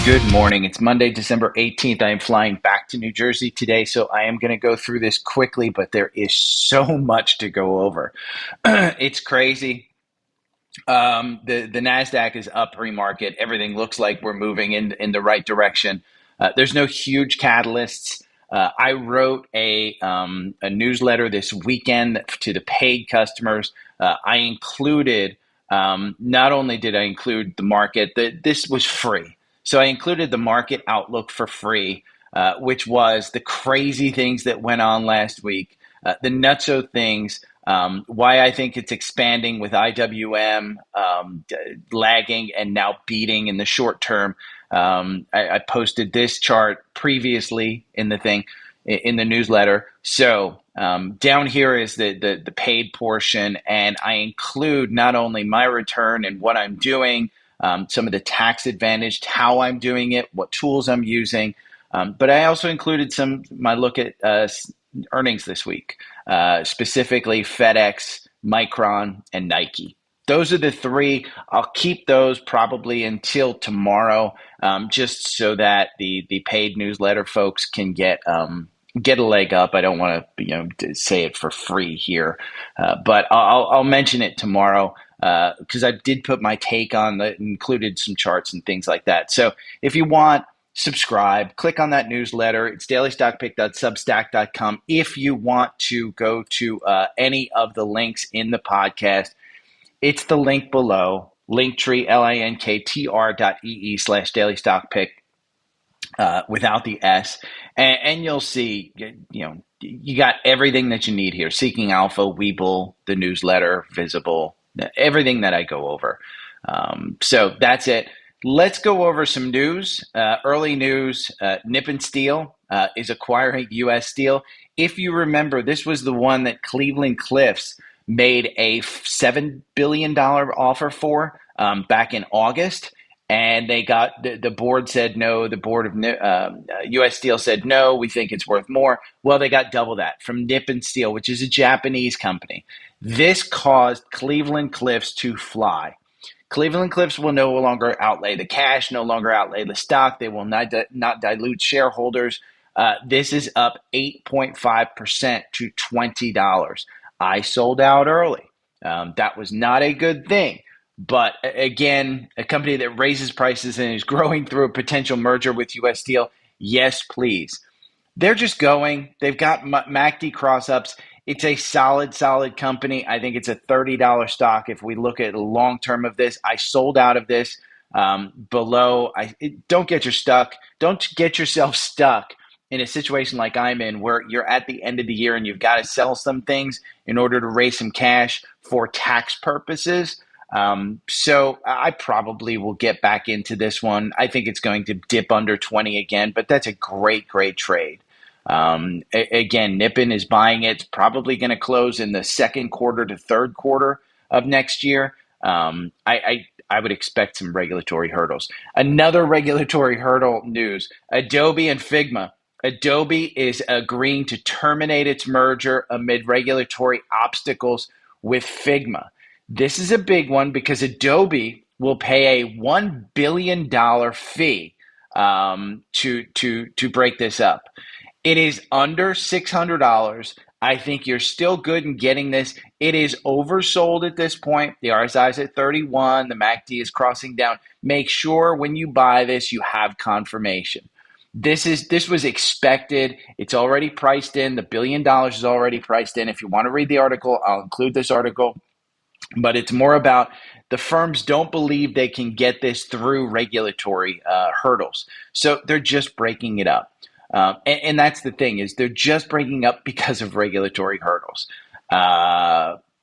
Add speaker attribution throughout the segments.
Speaker 1: Good morning. It's Monday, December 18th. I am flying back to New Jersey today, so I am going to go through this quickly, but there is so much to go over. It's crazy. The NASDAQ is up pre-market. Everything looks like we're moving in the right direction. There's no huge catalysts. I wrote a newsletter this weekend to the paid customers. I included, not only did I include the market, this was free. So I included the market outlook for free, which was the crazy things that went on last week, the nutso things, why I think it's expanding with IWM lagging and now beating in the short term. I posted this chart previously in the newsletter. So down here is the paid portion, and I include not only my return and what I'm doing, some of the tax advantaged, how I'm doing it, what tools I'm using, but I also included my look at earnings this week, specifically FedEx, Micron, and Nike. Those are the three. I'll keep those probably until tomorrow, just so that the paid newsletter folks can get a leg up. I don't want to say it for free here, but I'll mention it tomorrow because I did put my take on that, included some charts and things like that. So if you want, subscribe, click on that newsletter. It's dailystockpick.substack.com. If you want to go to any of the links in the podcast, it's the link below, linktree, linktr.ee/dailystockpick without the S. And you'll see, you got everything that you need here. Seeking Alpha, Webull, the newsletter, Visible, everything that I go over. So that's it. Let's go over some news. Early news, Nippon Steel is acquiring U.S. Steel. If you remember, this was the one that Cleveland-Cliffs made a $7 billion offer for back in August. And they got the board said no. The board of U.S. Steel said no. We think it's worth more. Well, they got double that from Nippon Steel, which is a Japanese company. This caused Cleveland-Cliffs to fly. Cleveland-Cliffs will no longer outlay the cash, no longer outlay the stock. They will not dilute shareholders. This is up 8.5% to $20. I sold out early. That was not a good thing. But again, a company that raises prices and is growing through a potential merger with U.S. Steel, yes, please. They're just going. They've got MACD cross-ups. It's a solid company. I think it's a $30 stock. If we look at the long term of this, I sold out of this below. Don't get yourself stuck in a situation like I'm in, where you're at the end of the year and you've got to sell some things in order to raise some cash for tax purposes. So I probably will get back into this one. I think it's going to dip under 20 again, but that's a great trade. Again, Nippon is buying it. It's probably going to close in the second quarter to third quarter of next year. I would expect some regulatory hurdles. Another regulatory hurdle news, Adobe and Figma. Adobe is agreeing to terminate its merger amid regulatory obstacles with Figma. This is a big one because Adobe will pay a $1 billion fee to break this up. It is under $600. I think you're still good in getting this. It is oversold at this point. The RSI is at 31. The MACD is crossing down. Make sure when you buy this, you have confirmation. This was expected. It's already priced in. The $1 billion is already priced in. If you want to read the article, I'll include this article. But it's more about the firms don't believe they can get this through regulatory hurdles. So they're just breaking it up. And that's the thing, is they're just breaking up because of regulatory hurdles.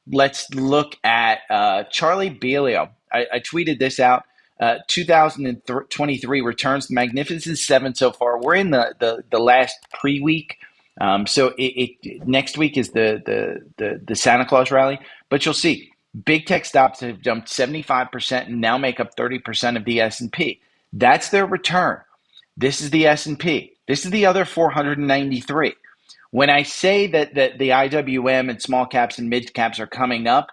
Speaker 1: Let's look at Charlie Bielio. I tweeted this out. 2023 returns the Magnificent Seven so far. We're in the last pre-week. So next week is the Santa Claus rally. But you'll see big tech stocks have jumped 75% and now make up 30% of the S&P. That's their return. This is the S&P. This is the other 493. When I say that the IWM and small caps and mid caps are coming up,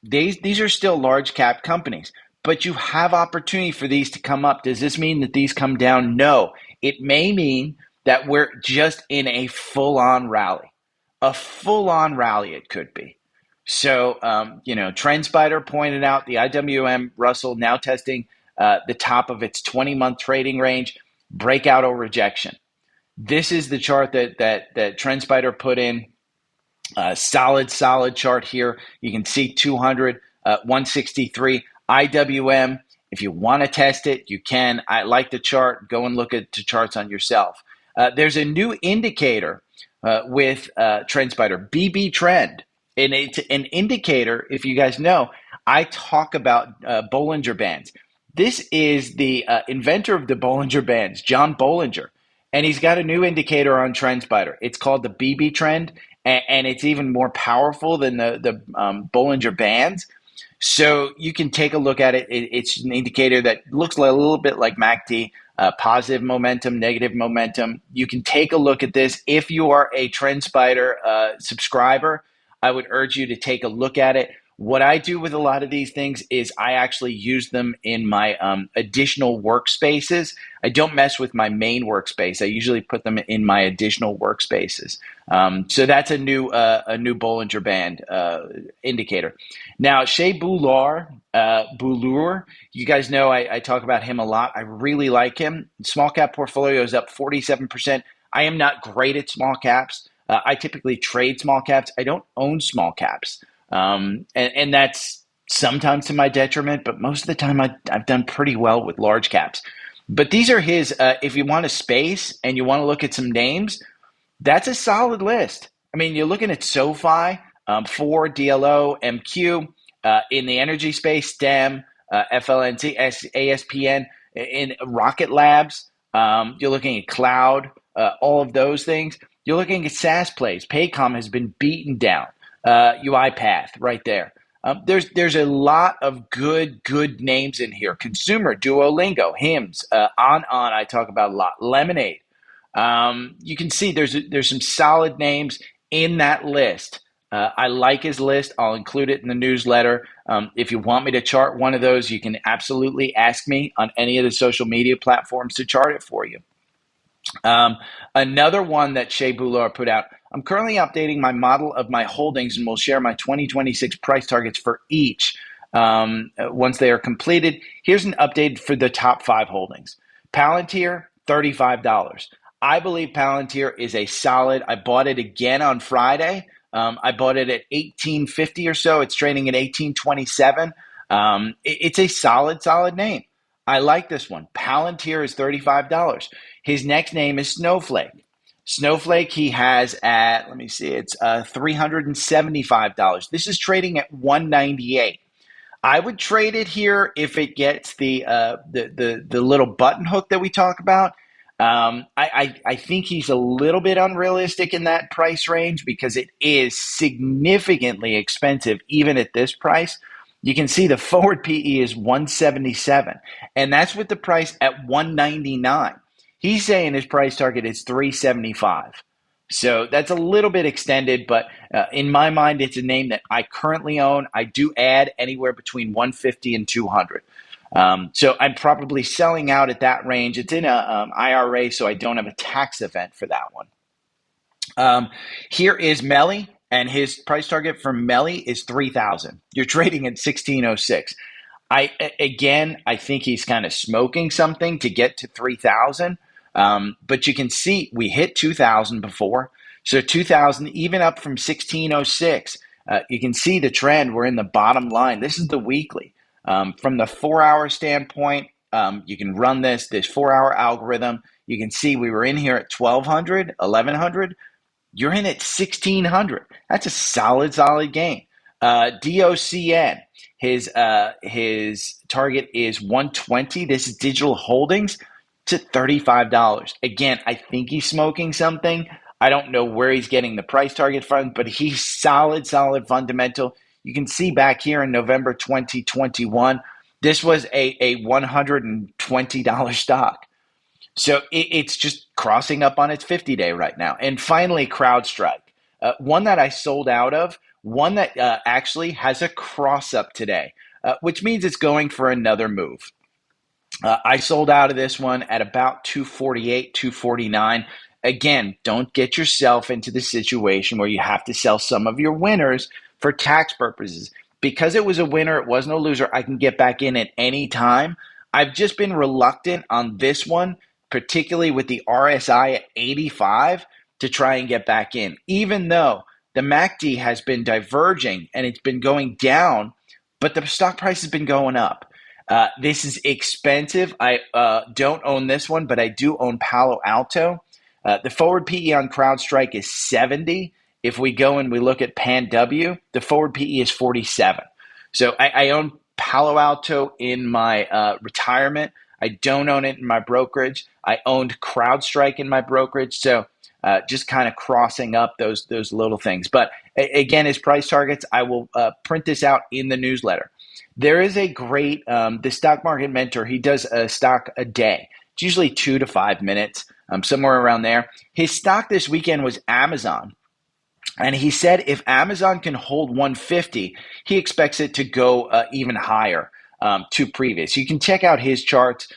Speaker 1: these are still large cap companies. but you have opportunity for these to come up. Does this mean that these come down? No. It may mean that we're just in a full-on rally. A full-on rally it could be. So, TrendSpider pointed out the IWM Russell now testing the top of its 20-month trading range, breakout or rejection. This is the chart that TrendSpider put in. Solid chart here. You can see 200, 163. IWM, if you want to test it, you can. I like the chart. Go and look at the charts on yourself. There's a new indicator with TrendSpider, BB Trend. And it's an indicator, if you guys know, I talk about Bollinger Bands. This is the inventor of the Bollinger Bands, John Bollinger. And he's got a new indicator on TrendSpider. It's called the BB Trend, and it's even more powerful than the Bollinger Bands. So you can take a look at it. It's an indicator that looks a little bit like MACD, positive momentum, negative momentum. You can take a look at this. If you are a TrendSpider subscriber, I would urge you to take a look at it. What I do with a lot of these things is I actually use them in my additional workspaces. I don't mess with my main workspace. I usually put them in my additional workspaces. So that's a new Bollinger Band indicator. Now, Shea Boulour, you guys know I talk about him a lot. I really like him. Small cap portfolio is up 47%. I am not great at small caps. I typically trade small caps. I don't own small caps. And that's sometimes to my detriment, but most of the time I've done pretty well with large caps. But these are his, if you want a space and you want to look at some names, that's a solid list. I mean, you're looking at SoFi, 4, DLO, MQ, in the energy space, STEM, FLNT, ASPN, in Rocket Labs, you're looking at cloud, all of those things. You're looking at SaaS plays. Paycom has been beaten down. UiPath right there. There's a lot of good names in here. Consumer, Duolingo, Hims, on I talk about a lot. Lemonade. You can see there's some solid names in that list. I like his list. I'll include it in the newsletter. If you want me to chart one of those, you can absolutely ask me on any of the social media platforms to chart it for you. Another one that Shea Boulour put out, I'm currently updating my model of my holdings and will share my 2026 price targets for each once they are completed. Here's an update for the top 5 holdings. Palantir, $35. I believe Palantir is a solid. I bought it again on Friday. I bought it at $18.50 or so. It's trading at $18.27. It's a solid name. I like this one. Palantir is $35. His next name is Snowflake. Snowflake he has at, let me see, it's $375. This is trading at $198. I would trade it here if it gets the little button hook that we talk about. I think he's a little bit unrealistic in that price range because it is significantly expensive even at this price. You can see the forward PE is 177, and that's with the price at 199. He's saying his price target is 375. So that's a little bit extended, but in my mind, it's a name that I currently own. I do add anywhere between 150 and 200. So I'm probably selling out at that range. It's in a IRA, so I don't have a tax event for that one. Here is Meli, and his price target for Meli is 3,000. You're trading at 1606. I think he's kind of smoking something to get to 3,000. But you can see we hit 2,000 before. So 2,000, even up from 1606, you can see the trend. We're in the bottom line. This is the weekly. From the 4-hour standpoint, you can run this 4-hour algorithm. You can see we were in here at 1,200, 1,100. You're in at 1,600. That's a solid gain. DOCN, his target is 120. This is digital holdings to $35. Again, I think he's smoking something. I don't know where he's getting the price target from, but he's solid fundamental. You can see back here in November 2021, this was a $120 stock. So it's just crossing up on its 50-day right now. And finally, CrowdStrike, one that I sold out of, one that actually has a cross up today. which means it's going for another move. I sold out of this one at about 248, 249. Again, don't get yourself into the situation where you have to sell some of your winners for tax purposes. Because it was a winner, it wasn't a loser, I can get back in at any time. I've just been reluctant on this one, particularly with the RSI at 85, to try and get back in, even though the MACD has been diverging and it's been going down, but the stock price has been going up. This is expensive. I don't own this one, but I do own Palo Alto. The forward PE on CrowdStrike is 70. If we go and we look at PanW, the forward PE is 47. So I own Palo Alto in my retirement. I don't own it in my brokerage. I owned CrowdStrike in my brokerage. So just kind of crossing up those little things. But again, as price targets, I will print this out in the newsletter. There is a great, the stock market mentor, he does a stock a day. It's usually 2 to 5 minutes, somewhere around there. His stock this weekend was Amazon. And he said if Amazon can hold 150, he expects it to go even higher to previous. You can check out his charts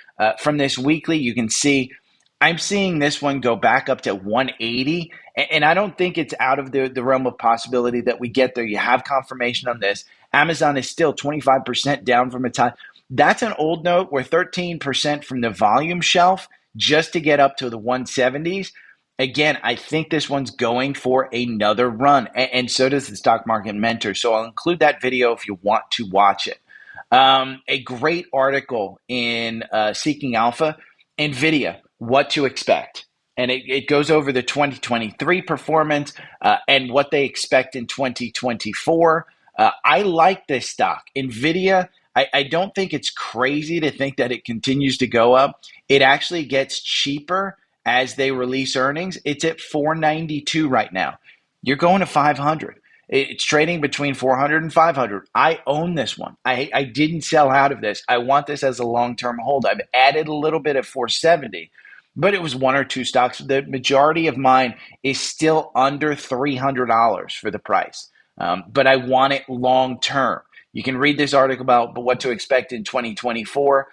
Speaker 1: from this weekly. You can see I'm seeing this one go back up to 180, and I don't think it's out of the realm of possibility that we get there. You have confirmation on this. Amazon is still 25% down from its high. That's an old note. We're 13% from the volume shelf just to get up to the 170s. Again, I think this one's going for another run, and so does the Stock Market Mentor. So I'll include that video if you want to watch it. A great article in Seeking Alpha, NVIDIA, what to expect. And it goes over the 2023 performance and what they expect in 2024. I like this stock. NVIDIA, I don't think it's crazy to think that it continues to go up. It actually gets cheaper as they release earnings. It's at $492 right now. You're going to $500. It's trading between $400 and $500. I own this one. I didn't sell out of this. I want this as a long-term hold. I've added a little bit at $470, but it was one or two stocks. The majority of mine is still under $300 for the price, but I want it long-term. You can read this article about what to expect in 2024.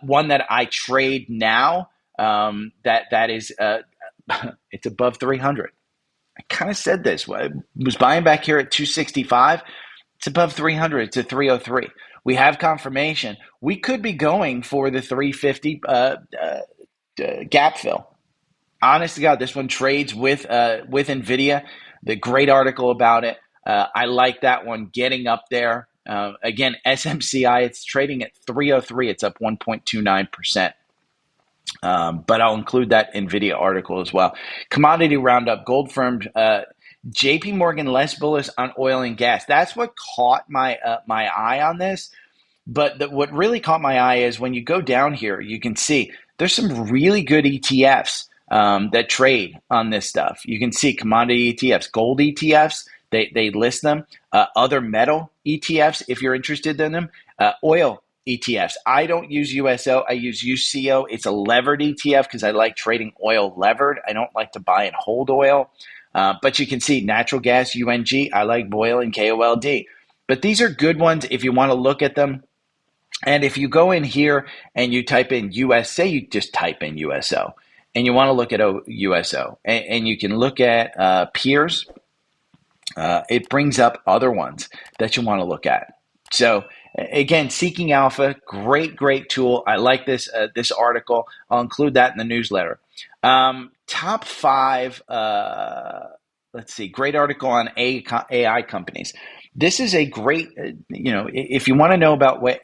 Speaker 1: One that I trade now, that is it's above 300. I kind of said this. I was buying back here at 265. It's above 300. It's at 303. We have confirmation. We could be going for the 350 gap fill. Honest to God, this one trades with NVIDIA. The great article about it. I like that one getting up there. Again, SMCI, it's trading at 303. It's up 1.29%. But I'll include that NVIDIA article as well. Commodity roundup, gold firm, JP Morgan less bullish on oil and gas. That's what caught my eye on this. But what really caught my eye is when you go down here, you can see there's some really good ETFs that trade on this stuff. You can see commodity ETFs, gold ETFs. They list them. Other metal ETFs, if you're interested in them. Oil ETFs. I don't use USO. I use UCO. It's a levered ETF because I like trading oil levered. I don't like to buy and hold oil. But you can see natural gas, UNG. I like BOIL and KOLD. But these are good ones if you want to look at them. And if you go in here and you type in US, say you just type in USO, and you want to look at USO, and you can look at peers, it brings up other ones that you want to look at. So again, Seeking Alpha, great tool. I like this article. I'll include that in the newsletter. Top 5, let's see, great article on AI companies. This is a great, if you want to know about what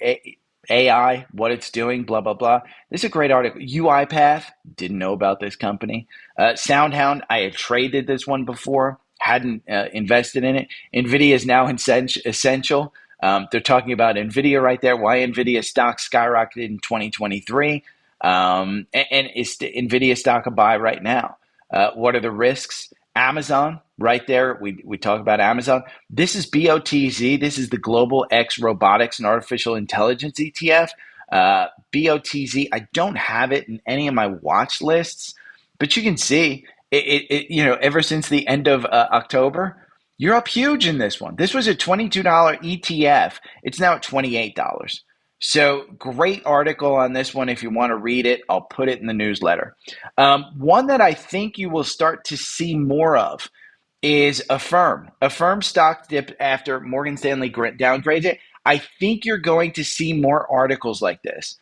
Speaker 1: AI, what it's doing, blah, blah, blah. This is a great article. UiPath, didn't know about this company. SoundHound, I had traded this one before, hadn't invested in it. NVIDIA is now essential. They're talking about NVIDIA right there, why NVIDIA stock skyrocketed in 2023. And is NVIDIA stock a buy right now? What are the risks? Amazon, right there. We talk about Amazon. This is BOTZ. This is the Global X Robotics and Artificial Intelligence ETF. BOTZ, I don't have it in any of my watch lists, but you can see it ever since the end of October, You're up huge in this one. This was a $22 ETF. It's now at $28. So great article on this one. If you want to read it, I'll put it in the newsletter. One that I think you will start to see more of is Affirm. Affirm stock dipped after Morgan Stanley downgrades it. I think you're going to see more articles like this.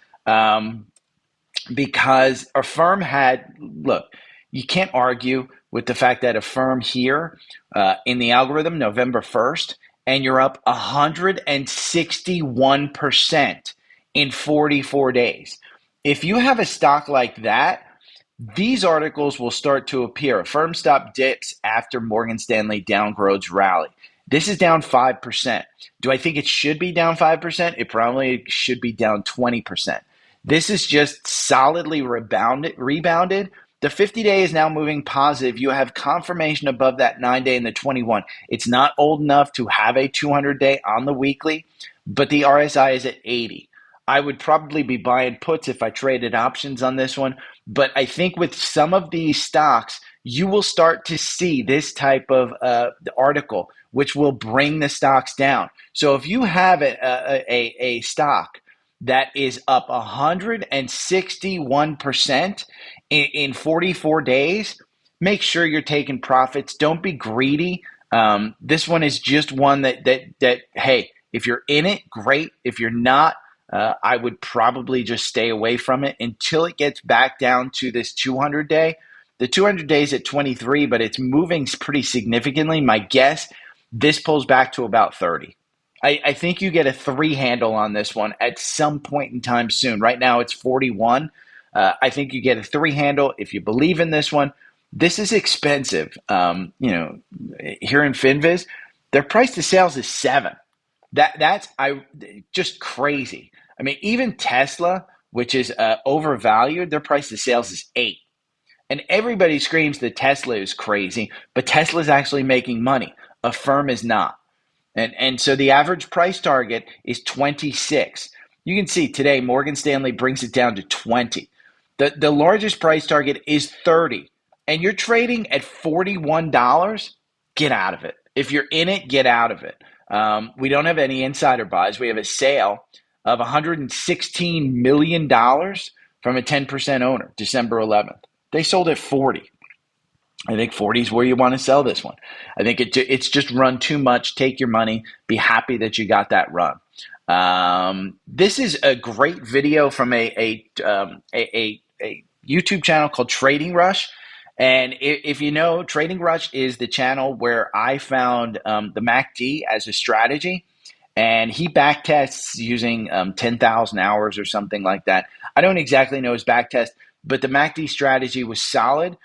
Speaker 1: Because Affirm had, look, you can't argue with the fact that Affirm here in the algorithm November 1st, and you're up 161% in 44 days. If you have a stock like that, these articles will start to appear. Affirm stock dips after Morgan Stanley downgrades rally. This is down 5%. Do I think it should be down 5%? It probably should be down 20%. This is just solidly rebounded. The 50-day is now moving positive. You have confirmation above that 9-day and the 21. It's not old enough to have a 200-day on the weekly, but the RSI is at 80. I would probably be buying puts if I traded options on this one. But I think with some of these stocks, you will start to see this type of article, which will bring the stocks down. So if you have a stock that is up 161% in 44 days, make sure you're taking profits. Don't be greedy. This one is just one that hey, if you're in it, great. If you're not, I would probably just stay away from it until it gets back down to this 200-day. The 200 days at 23, but it's moving pretty significantly. My guess, this pulls back to about 30. I think you get a 3 handle on this one at some point in time soon. Right now it's 41. I think you get a 3 handle if you believe in this one. This is expensive. Here in FinViz, their price to sales is 7. That's just crazy. I mean, even Tesla, which is overvalued, their price to sales is 8. And everybody screams that Tesla is crazy, but Tesla is actually making money. Affirm is not. And so the average price target is 26. You can see today Morgan Stanley brings it down to 20. The largest price target is 30. And you're trading at $41, get out of it. If you're in it, get out of it. We don't have any insider buys. We have a sale of $116 million from a 10% owner, December 11th. They sold at 40. I think 40 is where you want to sell this one. I think it's just run too much. Take your money. Be happy that you got that run. This is a great video from a YouTube channel called Trading Rush. And if you know, Trading Rush is the channel where I found the MACD as a strategy. And he backtests using 10,000 hours or something like that. I don't exactly know his backtest, but the MACD strategy was solid.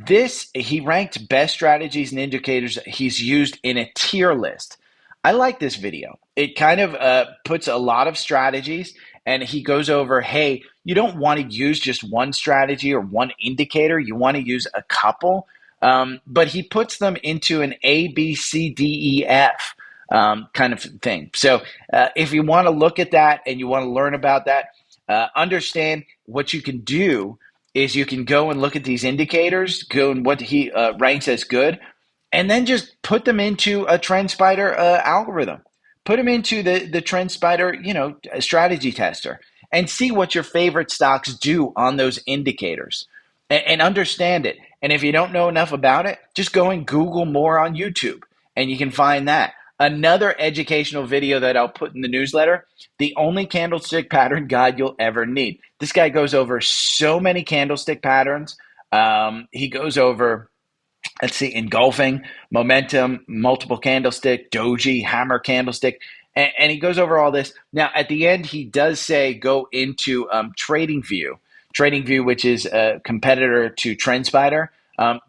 Speaker 1: He ranked best strategies and indicators he's used in a tier list. I like this video. It kind of puts a lot of strategies, and he goes over, hey, you don't want to use just one strategy or one indicator. You want to use a couple, but he puts them into an A, B, C, D, E, F kind of thing. So if you want to look at that and you want to learn about that, understand what you can do is you can go and look at these indicators, go and what he ranks as good, and then just put them into a TrendSpider algorithm. Put them into the TrendSpider, strategy tester, and see what your favorite stocks do on those indicators, and understand it. And if you don't know enough about it, just go and Google more on YouTube, and you can find that. Another educational video that I'll put in the newsletter, the only candlestick pattern guide you'll ever need. This guy goes over so many candlestick patterns. He goes over, engulfing, momentum, multiple candlestick, doji, hammer candlestick, and he goes over all this. Now, at the end, he does say go into TradingView, which is a competitor to TrendSpider.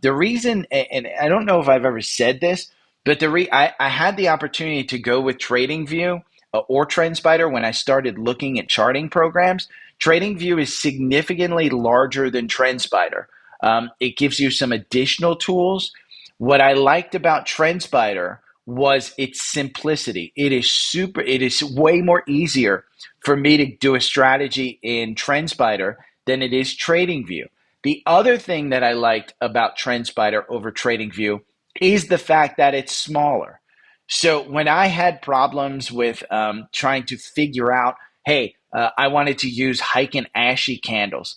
Speaker 1: The reason, and I don't know if I've ever said this, but I had the opportunity to go with TradingView or TrendSpider when I started looking at charting programs. TradingView is significantly larger than TrendSpider. It gives you some additional tools. What I liked about TrendSpider was its simplicity. It is way more easier for me to do a strategy in TrendSpider than it is TradingView. The other thing that I liked about TrendSpider over TradingView, is the fact that it's smaller. So when I had problems with trying to figure out, hey, I wanted to use Hike and Ashy candles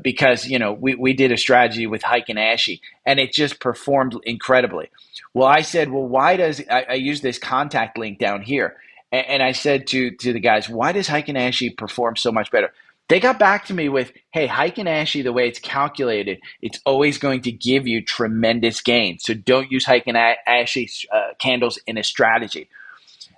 Speaker 1: because we did a strategy with Hike and Ashy and it just performed incredibly. Well, I said, well, why does I use this contact link down here? And I said to the guys, why does Hike and Ashy perform so much better? They got back to me with, hey, Hike and Ashy, the way it's calculated, it's always going to give you tremendous gain. So don't use Hike and Ashy candles in a strategy.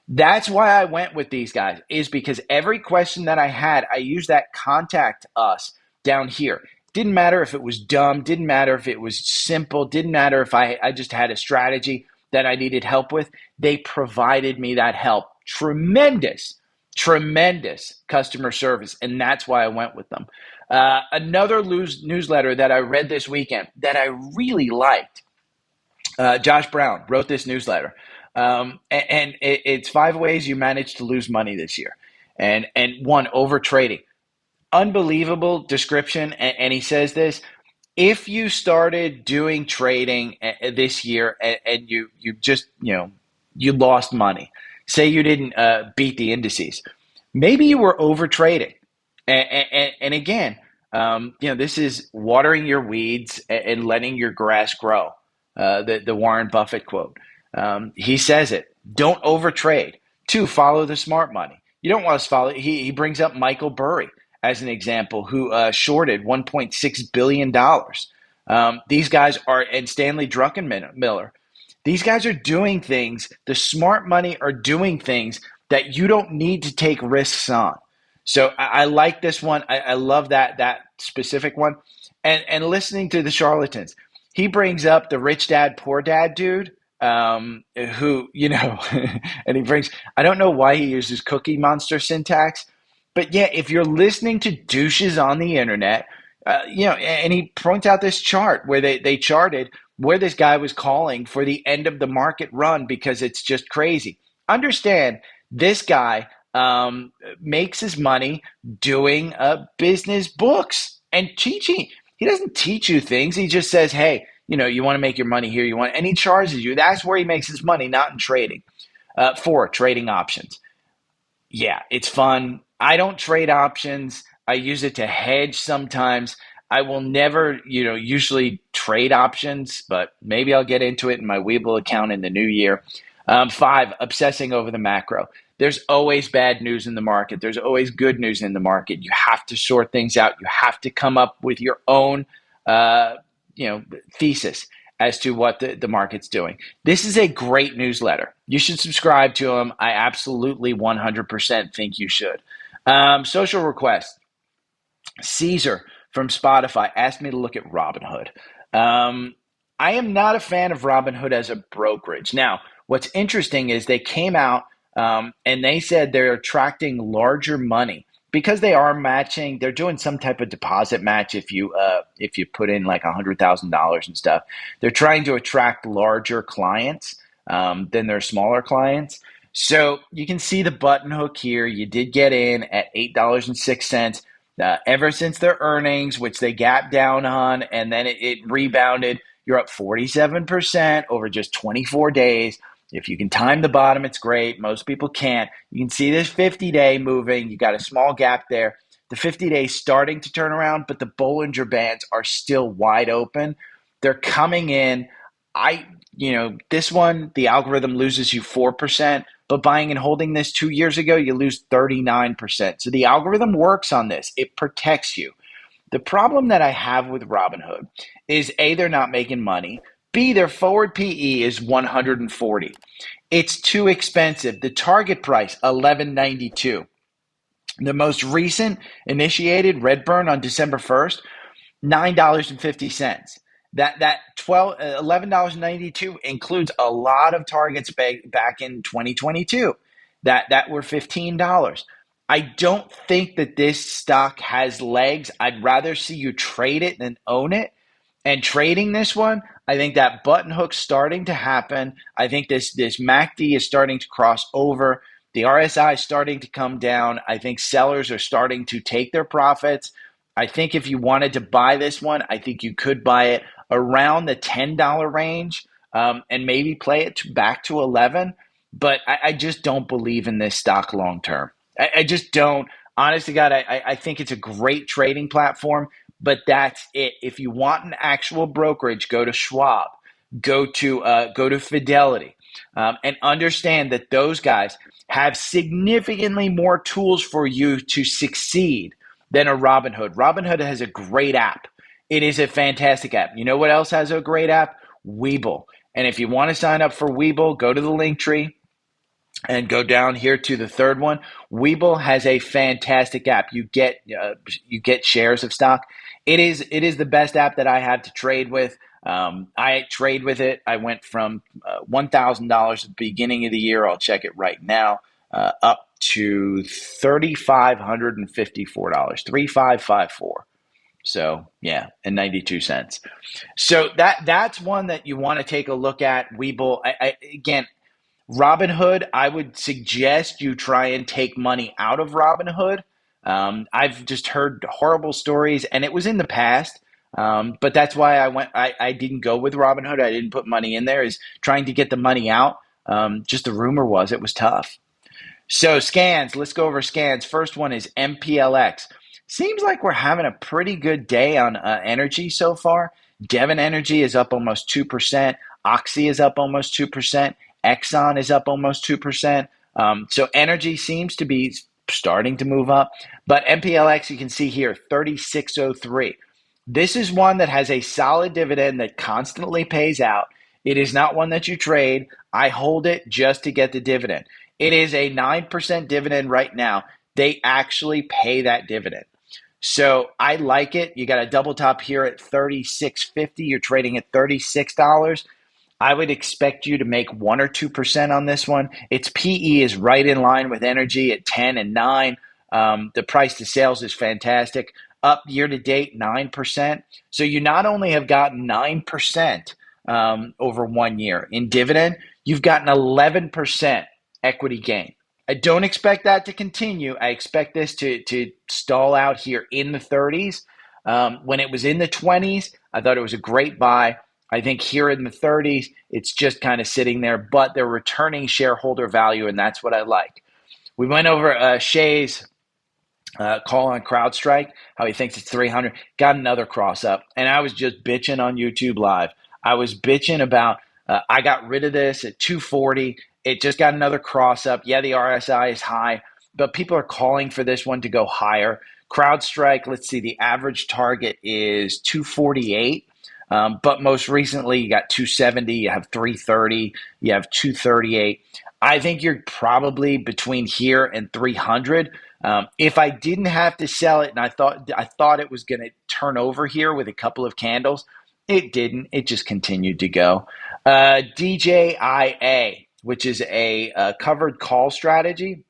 Speaker 1: That's why I went with these guys, is because every question that I had, I used that contact us down here. Didn't matter if it was dumb, didn't matter if it was simple, didn't matter if I just had a strategy that I needed help with. They provided me that help. Tremendous customer service. And that's why I went with them. Another newsletter that I read this weekend that I really liked, Josh Brown wrote this newsletter. And it's 5 ways you managed to lose money this year. And one, over trading. Unbelievable description. And he says this: if you started doing trading this year and you just, you lost money, say you didn't beat the indices, maybe you were over trading. And again, this is watering your weeds and letting your grass grow. The Warren Buffett quote. He says it. Don't overtrade. 2, follow the smart money. You don't want to follow. He brings up Michael Burry as an example, who shorted $1.6 billion. These guys are, and Stanley Druckenmiller. These guys are doing things. The smart money are doing things that you don't need to take risks on. So I like this one. I love that specific one. And listening to the charlatans, he brings up the rich dad, poor dad dude, who, and he brings, I don't know why he uses Cookie Monster syntax, but yeah, if you're listening to douches on the internet, and he points out this chart where they charted where this guy was calling for the end of the market run because it's just crazy. Understand, this guy makes his money doing business books and teaching. He doesn't teach you things. He just says, hey, you want to make your money here, and he charges you. That's where he makes his money, not in trading. 4, trading options. Yeah, it's fun. I don't trade options. I use it to hedge sometimes. I will never, usually trade options, but maybe I'll get into it in my Webull account in the new year. 5, obsessing over the macro. There's always bad news in the market. There's always good news in the market. You have to sort things out. You have to come up with your own, thesis as to what the market's doing. This is a great newsletter. You should subscribe to them. I absolutely 100% think you should. Social request. Caesar from Spotify asked me to look at Robinhood. I am not a fan of Robinhood as a brokerage. Now, what's interesting is they came out and they said they're attracting larger money because they are matching. They're doing some type of deposit match if you put in like $100,000 and stuff. They're trying to attract larger clients than their smaller clients. So you can see the button hook here. You did get in at $8.06. Ever since their earnings, which they gapped down on, and then it rebounded, you're up 47% over just 24 days. If you can time the bottom, it's great. Most people can't. You can see this 50-day moving. You got a small gap there. The 50-day starting to turn around, but the Bollinger Bands are still wide open. They're coming in. This one, the algorithm loses you 4%, but buying and holding this 2 years ago, you lose 39%. So the algorithm works on this. It protects you. The problem that I have with Robinhood is A, they're not making money. B, their forward PE is 140. It's too expensive. The target price, $11.92. The most recent initiated Redburn on December 1st, $9.50. That $11.92 includes a lot of targets back in 2022 that were $15. I don't think that this stock has legs. I'd rather see you trade it than own it. And trading this one, I think that button hook's starting to happen. I think this MACD is starting to cross over. The RSI is starting to come down. I think sellers are starting to take their profits. I think if you wanted to buy this one, I think you could buy it around the $10 range. and maybe play it back to 11. But I just don't believe in this stock long term. I just don't. Honest to God, I think it's a great trading platform, but that's it. If you want an actual brokerage, go to Schwab, go to Fidelity, and understand that those guys have significantly more tools for you to succeed than a Robinhood. Robinhood has a great app. It is a fantastic app. You know what else has a great app? Webull. And if you want to sign up for Webull, go to the link tree and go down here to the third one. Webull has a fantastic app. You get shares of stock. It is the best app that I have to trade with. I trade with it. I went from $1,000 at the beginning of the year. I'll check it right now. Up to $3,554, 3,554. So yeah, and 92 cents. So that's one that you want to take a look at. Webull. Again, Robinhood, I would suggest you try and take money out of Robinhood. I've just heard horrible stories, and it was in the past. But that's why I didn't go with Robinhood. I didn't put money in there, is trying to get the money out. Just the rumor was it was tough. So scans, let's go over scans. First one is MPLX. Seems like we're having a pretty good day on energy so far. Devon Energy is up almost 2%. Oxy is up almost 2%. Exxon is up almost 2%. So energy seems to be starting to move up. But MPLX, you can see here, 36.03. This is one that has a solid dividend that constantly pays out. It is not one that you trade. I hold it just to get the dividend. It is a 9% dividend right now. They actually pay that dividend. So I like it. You got a double top here at $36.50. You're trading at $36. I would expect you to make 1 or 2% on this one. Its PE is right in line with energy at 10 and 9. The price to sales is fantastic. Up year to date, 9%. So you not only have gotten 9% over 1 year in dividend, you've gotten 11% equity gain. I don't expect that to continue. I expect this to stall out here in the 30s. When it was in the 20s, I thought it was a great buy. I think here in the 30s, it's just kind of sitting there, but they're returning shareholder value, and that's what I like. We went over Shay's call on CrowdStrike, how he thinks it's 300, got another cross up, and I was just bitching on YouTube Live. I was bitching about I got rid of this at 240. It just got another cross up. Yeah, the RSI is high, but people are calling for this one to go higher. CrowdStrike, let's see, the average target is 248. But most recently, you got 270, you have 330, you have 238. I think you're probably between here and 300. If I didn't have to sell it, and I thought it was going to turn over here with a couple of candles, it didn't. It just continued to go. DJIA, which is a covered call strategy.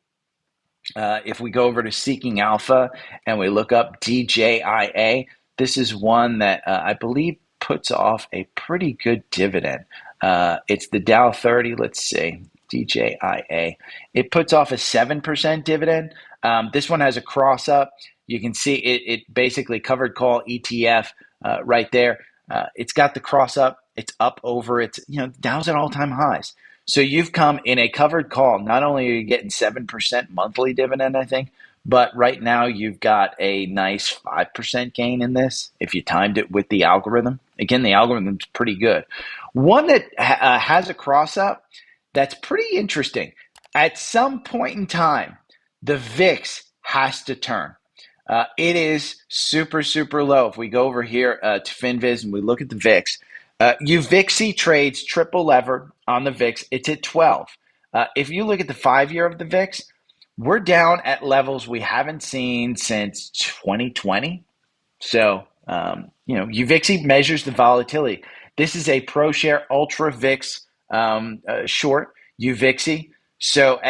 Speaker 1: If we go over to Seeking Alpha and we look up DJIA, this is one that I believe puts off a pretty good dividend. It's the Dow 30. Let's see. DJIA. It puts off a 7% dividend. This one has a cross up. You can see it basically covered call ETF right there. It's got the cross up. It's up over its, Dow's at all-time highs. So you've come in a covered call. Not only are you getting 7% monthly dividend, I think, but right now you've got a nice 5% gain in this if you timed it with the algorithm. Again, the algorithm's pretty good. One that has a cross up that's pretty interesting. At some point in time, the VIX has to turn. It is super, super low. If we go over here to FinViz and we look at the VIX, UVIXI trades triple lever on the VIX. It's at 12. If you look at the 5-year of the VIX, we're down at levels we haven't seen since 2020. So, UVIXI measures the volatility. This is a ProShare Ultra VIX short, UVIXI. So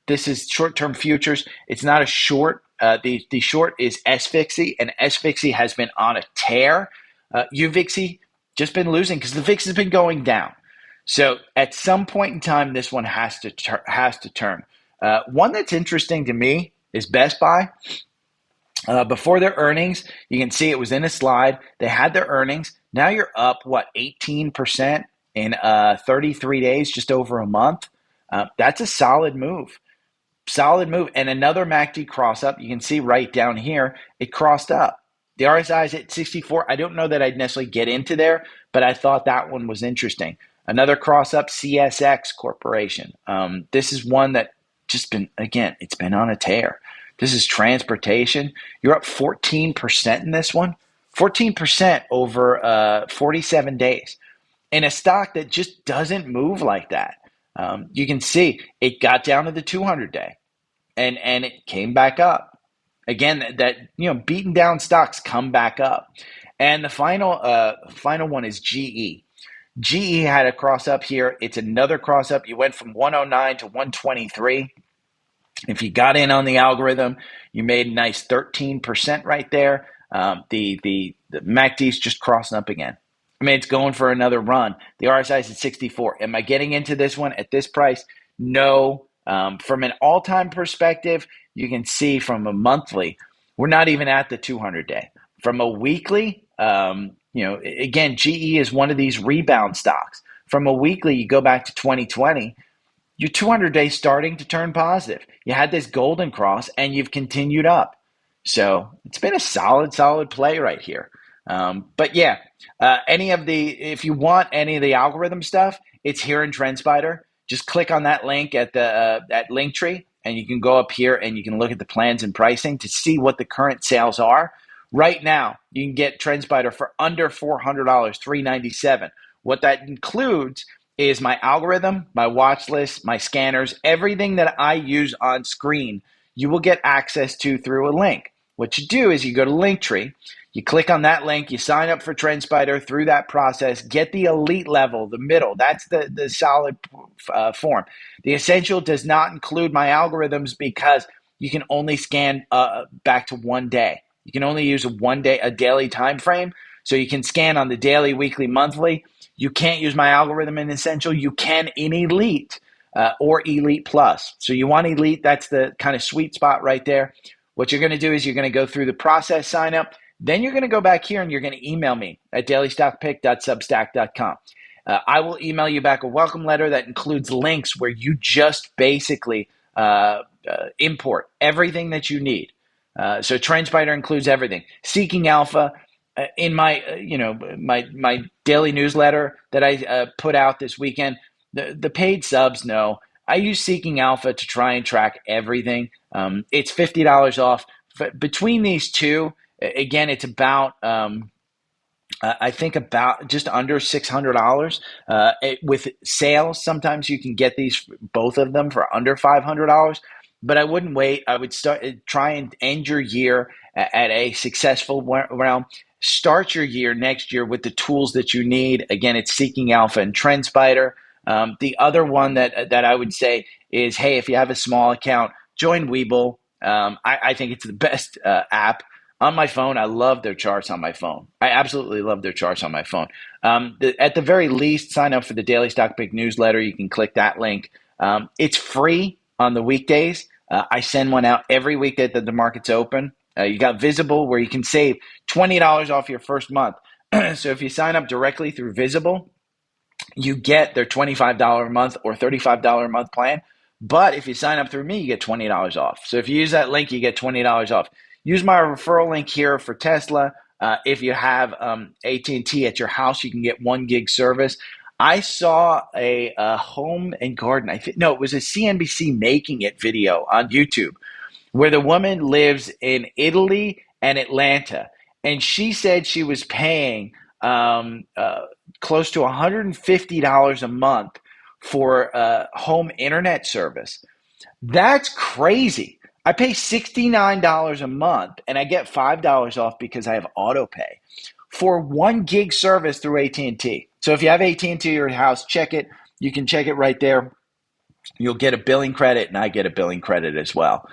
Speaker 1: this is short-term futures. It's not a short. The short is SVIXI, and SVIXI has been on a tear. UVIXI just been losing because the VIX has been going down. So at some point in time, this one has to turn. One that's interesting to me is Best Buy. Before their earnings, you can see it was in a slide. They had their earnings. Now you're up, 18%? in 33 days, just over a month. That's a solid move. Solid move. And another MACD cross up. You can see right down here, it crossed up. The RSI is at 64. I don't know that I'd necessarily get into there, but I thought that one was interesting. Another cross up, CSX Corporation. This is one that just been, again, it's been on a tear. This is transportation. You're up 14% in this one. 14% over 47 days in a stock that just doesn't move like that. You can see it got down to the 200-day and it came back up. Again, that beaten down stocks come back up. And the final one is GE. GE had a cross up here. It's another cross up. You went from 109 to 123. If you got in on the algorithm, you made a nice 13% right there. The MACD's just crossing up again. I mean, it's going for another run. The RSI is at 64. Am I getting into this one at this price? No. From an all-time perspective, you can see from a monthly, we're not even at the 200-day. From a weekly, again, GE is one of these rebound stocks. From a weekly, you go back to 2020, your 200-day starting to turn positive. You had this golden cross, and you've continued up. So it's been a solid play right here. But yeah, if you want any of the algorithm stuff, it's here in TrendSpider. Just click on that link at the Linktree, and you can go up here and you can look at the plans and pricing to see what the current sales are. Right now, you can get TrendSpider for under $400, $397. What that includes is my algorithm, my watch list, my scanners, everything that I use on screen, you will get access to through a link. What you do is you go to Linktree, you click on that link, you sign up for TrendSpider through that process, get the elite level, the middle, that's the solid form. The essential does not include my algorithms because you can only scan back to 1 day. You can only use a daily time frame. So you can scan on the daily, weekly, monthly. You can't use my algorithm in Essential. You can in Elite or Elite Plus. So you want Elite, that's the kind of sweet spot right there. What you're going to do is you're going to go through the process, sign up. Then you're going to go back here and you're going to email me at dailystockpick.substack.com. I will email you back a welcome letter that includes links where you just basically import everything that you need. So TrendSpider includes everything. Seeking Alpha in my my daily newsletter that I put out this weekend. The paid subs know I use Seeking Alpha to try and track everything. It's $50 off. Between these two, again, it's about I think about just under $600. With sales, sometimes you can get these both of them for under $500. But I wouldn't wait. I would try and end your year at a successful realm. Start your year next year with the tools that you need. Again, it's Seeking Alpha and TrendSpider. The other one that I would say is, hey, if you have a small account, join Webull. I think it's the best app on my phone. I love their charts on my phone. I absolutely love their charts on my phone. At the very least, sign up for the Daily Stock Pick newsletter. You can click that link. It's free on the weekdays. I send one out every weekday that the market's open. You got Visible where you can save $20 off your first month. So if you sign up directly through Visible, you get their $25 a month or $35 a month plan. But if you sign up through me, you get $20 off. So if you use that link, you get $20 off. Use my referral link here for Tesla. If you have AT&T at your house, you can get 1 gig service. I saw a home and garden. It was a CNBC Making It video on YouTube where the woman lives in Italy and Atlanta. And she said she was paying close to $150 a month for home internet service. That's crazy. I pay $69 a month and I get $5 off because I have auto pay for 1 gig service through AT&T. So if you have AT&T at your house, check it. You can check it right there. You'll get a billing credit, and I get a billing credit as well.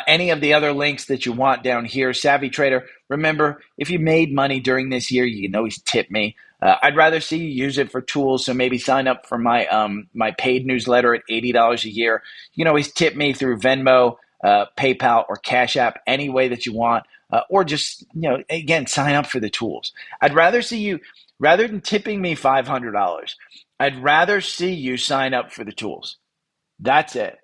Speaker 1: Any of the other links that you want down here, Savvy Trader. Remember, if you made money during this year, you can always tip me. I'd rather see you use it for tools, so maybe sign up for my my paid newsletter at $80 a year. You can always tip me through Venmo, PayPal, or Cash App, any way that you want, or just, again, sign up for the tools. I'd rather see you, rather than tipping me $500, I'd rather see you sign up for the tools. That's it.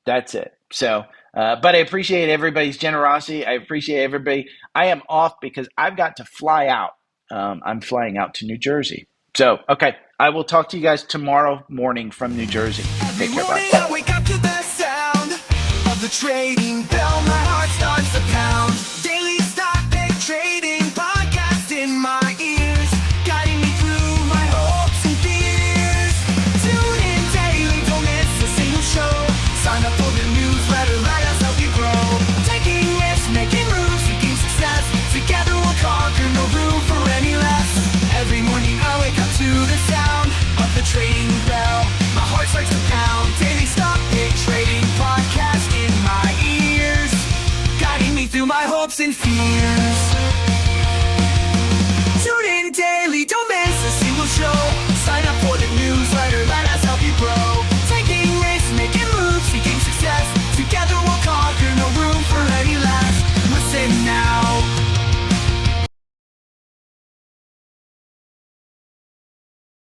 Speaker 1: That's it. So, but I appreciate everybody's generosity. I appreciate everybody. I am off because I've got to fly out. I'm flying out to New Jersey. So, okay, I will talk to you guys tomorrow morning from New Jersey.
Speaker 2: Every
Speaker 1: Take care. Bye.
Speaker 2: morning I wake up to the sound of the trading bell. My heart starts to pound. Daily stock pick trading podcast in my ears, guiding me through my hopes and fears. Tune in daily, don't miss a single show. Sign up for the newsletter, let us help you grow. Taking risks, making moves, seeking success. Together we'll conquer, no room for any less. Every morning I wake up to the sound of the trading bell. My heart starts to pound. Daily stock pick trading podcast in my ears, guiding me through my hopes and fears.